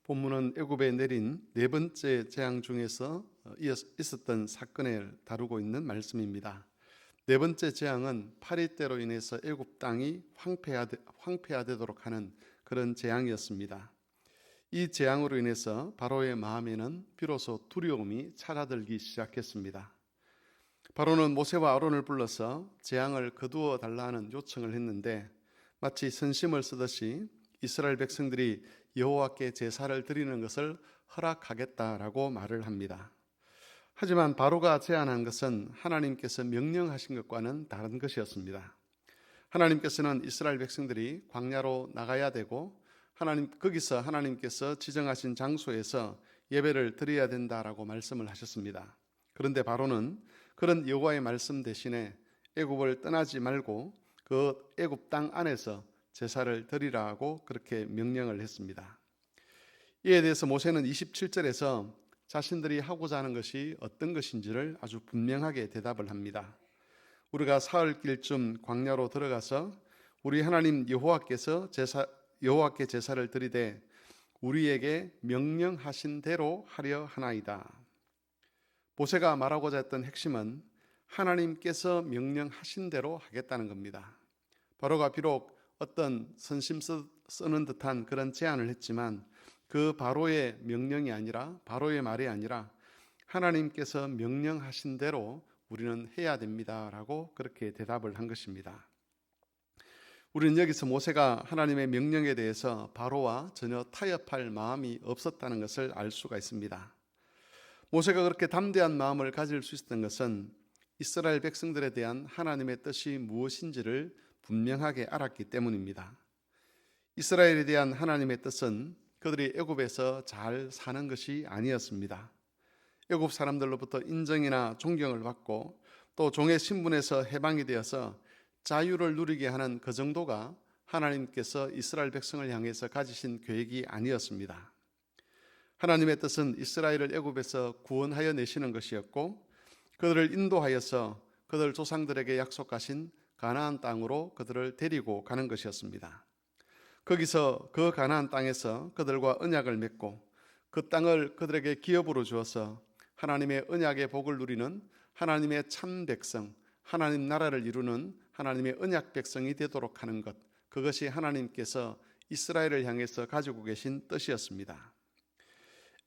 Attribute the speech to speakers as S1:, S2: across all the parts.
S1: 본문은 애굽에 내린 네 번째 재앙 중에서 있었던 사건을 다루고 있는 말씀입니다. 네 번째 재앙은 파리떼로 인해서 애굽 땅이 황폐화되도록 하는 그런 재앙이었습니다. 이 재앙으로 인해서 바로의 마음에는 비로소 두려움이 찾아들기 시작했습니다. 바로는 모세와 아론을 불러서 재앙을 거두어 달라는 요청을 했는데 마치 선심을 쓰듯이 이스라엘 백성들이 여호와께 제사를 드리는 것을 허락하겠다라고 말을 합니다. 하지만 바로가 제안한 것은 하나님께서 명령하신 것과는 다른 것이었습니다. 하나님께서는 이스라엘 백성들이 광야로 나가야 되고 거기서 하나님께서 지정하신 장소에서 예배를 드려야 된다라고 말씀을 하셨습니다. 그런데 바로는 그런 여호와의 말씀 대신에 애굽을 떠나지 말고 그 애굽 땅 안에서 제사를 드리라고 그렇게 명령을 했습니다. 이에 대해서 모세는 27절에서 자신들이 하고자 하는 것이 어떤 것인지를 아주 분명하게 대답을 합니다. 우리가 사흘길쯤 광야로 들어가서 우리 하나님 여호와께 제사를 드리되 우리에게 명령하신 대로 하려 하나이다. 모세가 말하고자 했던 핵심은 하나님께서 명령하신 대로 하겠다는 겁니다. 바로가 비록 어떤 선심 쓰는 듯한 그런 제안을 했지만 그 바로의 명령이 아니라 바로의 말이 아니라 하나님께서 명령하신 대로 우리는 해야 됩니다라고 그렇게 대답을 한 것입니다. 우리는 여기서 모세가 하나님의 명령에 대해서 바로와 전혀 타협할 마음이 없었다는 것을 알 수가 있습니다. 모세가 그렇게 담대한 마음을 가질 수 있었던 것은 이스라엘 백성들에 대한 하나님의 뜻이 무엇인지를 분명하게 알았기 때문입니다. 이스라엘에 대한 하나님의 뜻은 그들이 애굽에서 잘 사는 것이 아니었습니다. 애굽 사람들로부터 인정이나 존경을 받고 또 종의 신분에서 해방이 되어서 자유를 누리게 하는 그 정도가 하나님께서 이스라엘 백성을 향해서 가지신 계획이 아니었습니다. 하나님의 뜻은 이스라엘을 애굽에서 구원하여 내시는 것이었고 그들을 인도하여서 그들 조상들에게 약속하신 가나안 땅으로 그들을 데리고 가는 것이었습니다. 거기서 그 가나안 땅에서 그들과 언약을 맺고 그 땅을 그들에게 기업으로 주어서 하나님의 언약의 복을 누리는 하나님의 참 백성, 하나님 나라를 이루는 하나님의 언약 백성이 되도록 하는 것, 그것이 하나님께서 이스라엘을 향해서 가지고 계신 뜻이었습니다.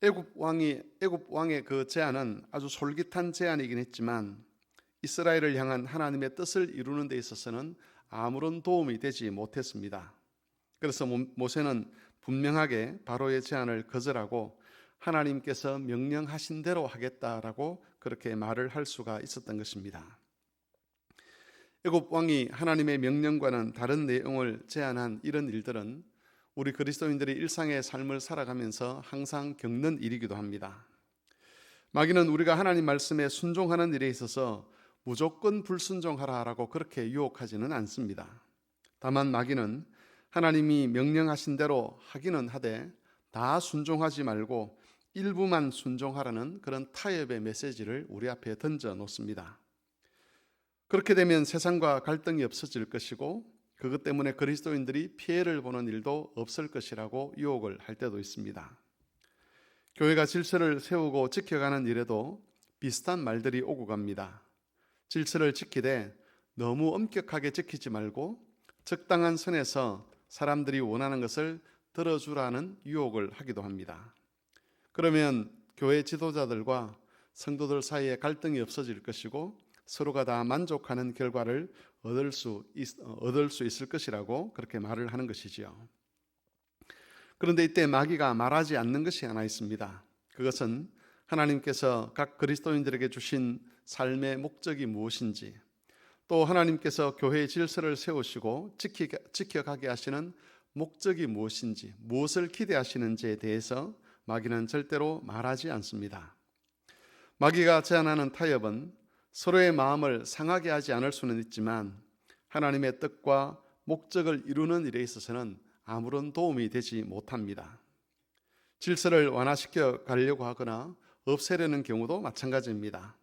S1: 애굽 왕의 그 제안은 아주 솔깃한 제안이긴 했지만 이스라엘을 향한 하나님의 뜻을 이루는 데 있어서는 아무런 도움이 되지 못했습니다. 그래서 모세는 분명하게 바로의 제안을 거절하고 하나님께서 명령하신 대로 하겠다라고 그렇게 말을 할 수가 있었던 것입니다. 애굽 왕이 하나님의 명령과는 다른 내용을 제안한 이런 일들은 우리 그리스도인들이 일상의 삶을 살아가면서 항상 겪는 일이기도 합니다. 마귀는 우리가 하나님 말씀에 순종하는 일에 있어서 무조건 불순종하라라고 그렇게 유혹하지는 않습니다. 다만 마귀는 하나님이 명령하신 대로 하기는 하되 다 순종하지 말고 일부만 순종하라는 그런 타협의 메시지를 우리 앞에 던져 놓습니다. 그렇게 되면 세상과 갈등이 없어질 것이고 그것 때문에 그리스도인들이 피해를 보는 일도 없을 것이라고 유혹을 할 때도 있습니다. 교회가 질서를 세우고 지켜가는 일에도 비슷한 말들이 오고 갑니다. 질서를 지키되 너무 엄격하게 지키지 말고 적당한 선에서 사람들이 원하는 것을 들어주라는 유혹을 하기도 합니다. 그러면 교회 지도자들과 성도들 사이에 갈등이 없어질 것이고 서로가 다 만족하는 결과를 얻을 수 있을 것이라고 그렇게 말을 하는 것이지요. 그런데 이때 마귀가 말하지 않는 것이 하나 있습니다. 그것은 하나님께서 각 그리스도인들에게 주신 삶의 목적이 무엇인지, 또 하나님께서 교회의 질서를 세우시고 지켜가게 하시는 목적이 무엇인지, 무엇을 기대하시는지에 대해서 마귀는 절대로 말하지 않습니다. 마귀가 제안하는 타협은 서로의 마음을 상하게 하지 않을 수는 있지만 하나님의 뜻과 목적을 이루는 일에 있어서는 아무런 도움이 되지 못합니다. 질서를 완화시켜 가려고 하거나 없애려는 경우도 마찬가지입니다.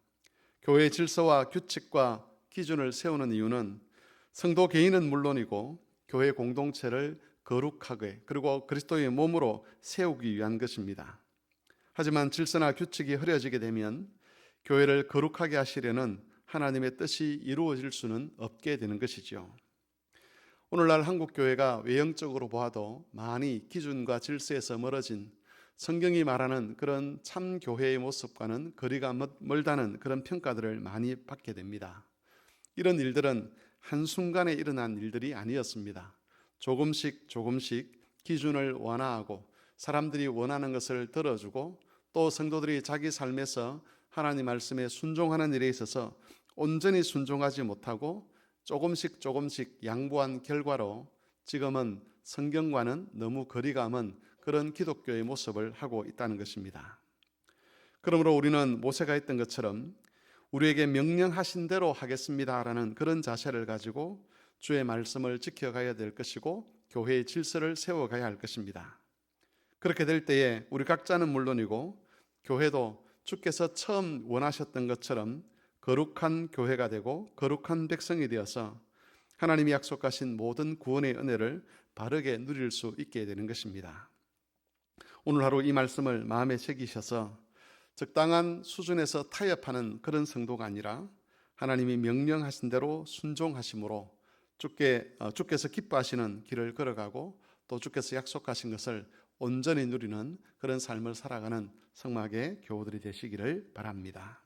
S1: 교회의 질서와 규칙과 기준을 세우는 이유는 성도 개인은 물론이고 교회 공동체를 거룩하게 그리고 그리스도의 몸으로 세우기 위한 것입니다. 하지만 질서나 규칙이 흐려지게 되면 교회를 거룩하게 하시려는 하나님의 뜻이 이루어질 수는 없게 되는 것이죠. 오늘날 한국 교회가 외형적으로 보아도 많이 기준과 질서에서 멀어진 성경이 말하는 그런 참 교회의 모습과는 거리가 멀다는 그런 평가들을 많이 받게 됩니다. 이런 일들은 한순간에 일어난 일들이 아니었습니다. 조금씩 기준을 완화하고 사람들이 원하는 것을 들어주고 또 성도들이 자기 삶에서 하나님 말씀에 순종하는 일에 있어서 온전히 순종하지 못하고 조금씩 양보한 결과로 지금은 성경과는 너무 거리가 먼 그런 기독교의 모습을 하고 있다는 것입니다. 그러므로 우리는 모세가 했던 것처럼 우리에게 명령하신 대로 하겠습니다라는 그런 자세를 가지고 주의 말씀을 지켜가야 될 것이고 교회의 질서를 세워가야 할 것입니다. 그렇게 될 때에 우리 각자는 물론이고 교회도 주께서 처음 원하셨던 것처럼 거룩한 교회가 되고 거룩한 백성이 되어서 하나님이 약속하신 모든 구원의 은혜를 바르게 누릴 수 있게 되는 것입니다. 오늘 하루 이 말씀을 마음에 새기셔서 적당한 수준에서 타협하는 그런 성도가 아니라 하나님이 명령하신 대로 순종하심으로 주께서 기뻐하시는 길을 걸어가고 또 주께서 약속하신 것을 온전히 누리는 그런 삶을 살아가는 성막의 교우들이 되시기를 바랍니다.